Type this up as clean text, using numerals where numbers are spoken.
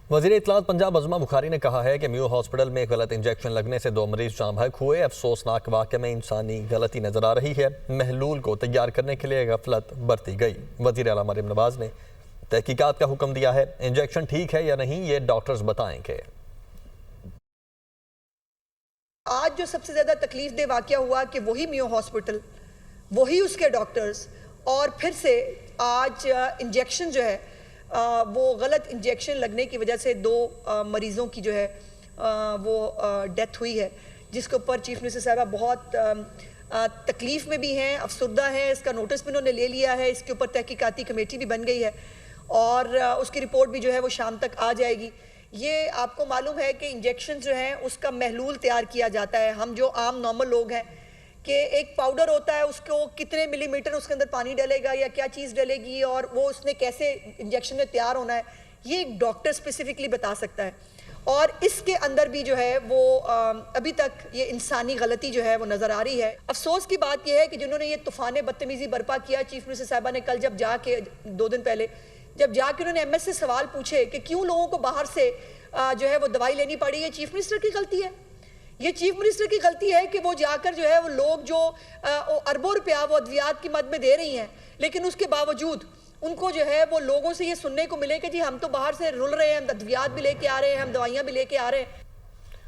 وزیر اطلاعات پنجاب عظمہ بخاری نے کہا ہے کہ میو ہاسپٹل میں غلط انجیکشن لگنے سے 2 مریض جاں بحق ہوئے۔ افسوسناک واقعے میں انسانی غلطی نظر آ رہی ہے۔ محلول کو تیار کرنے کے لیے غفلت برتی گئی۔ وزیر اعلیٰ مریم نواز نے تحقیقات کا حکم دیا ہے۔ انجیکشن ٹھیک ہے یا نہیں یہ ڈاکٹرز بتائیں گے۔ آج جو سب سے زیادہ تکلیف دہ واقعہ ہوا کہ وہی میو ہاسپٹل، وہی اس کے ڈاکٹرز، اور پھر سے آج انجیکشن جو ہے وہ غلط انجیکشن لگنے کی وجہ سے 2 مریضوں کی جو ہے وہ ڈیتھ ہوئی ہے، جس کے اوپر چیف منسٹر صاحبہ بہت تکلیف میں بھی ہیں، افسردہ ہیں۔ اس کا نوٹس بھی انہوں نے لے لیا ہے، اس کے اوپر تحقیقاتی کمیٹی بھی بن گئی ہے اور اس کی رپورٹ بھی جو ہے وہ شام تک آ جائے گی۔ یہ آپ کو معلوم ہے کہ انجیکشن جو ہیں اس کا محلول تیار کیا جاتا ہے۔ ہم جو عام نارمل لوگ ہیں کہ ایک پاؤڈر ہوتا ہے، اس کو کتنے ملی میٹر اس کے اندر پانی ڈلے گا یا کیا چیز ڈلے گی اور وہ اس نے کیسے انجیکشن میں تیار ہونا ہے، یہ ایک ڈاکٹر اسپیسیفکلی بتا سکتا ہے۔ اور اس کے اندر بھی جو ہے وہ ابھی تک یہ انسانی غلطی جو ہے وہ نظر آ رہی ہے۔ افسوس کی بات یہ ہے کہ جنہوں نے یہ طوفان بدتمیزی برپا کیا، چیف منسٹر صاحبہ نے کل جب جا کے 2 دن پہلے جب جا کے انہوں نے ایم ایس سے سوال پوچھے کہ کیوں لوگوں کو باہر سے جو ہے وہ دوائی لینی پڑی، یہ چیف منسٹر کی غلطی ہے۔ یہ چیف منسٹر کی غلطی ہے کہ وہ جا کر جو ہے وہ لوگ جو اربوں روپیہ وہ ادویات کی مد میں دے رہی ہیں، لیکن اس کے باوجود ان کو جو ہے وہ لوگوں سے یہ سننے کو ملے کہ جی ہم تو باہر سے رل رہے ہیں، ہم ادویات بھی لے کے آ رہے ہیں، ہم دوائیاں بھی لے کے آ رہے ہیں۔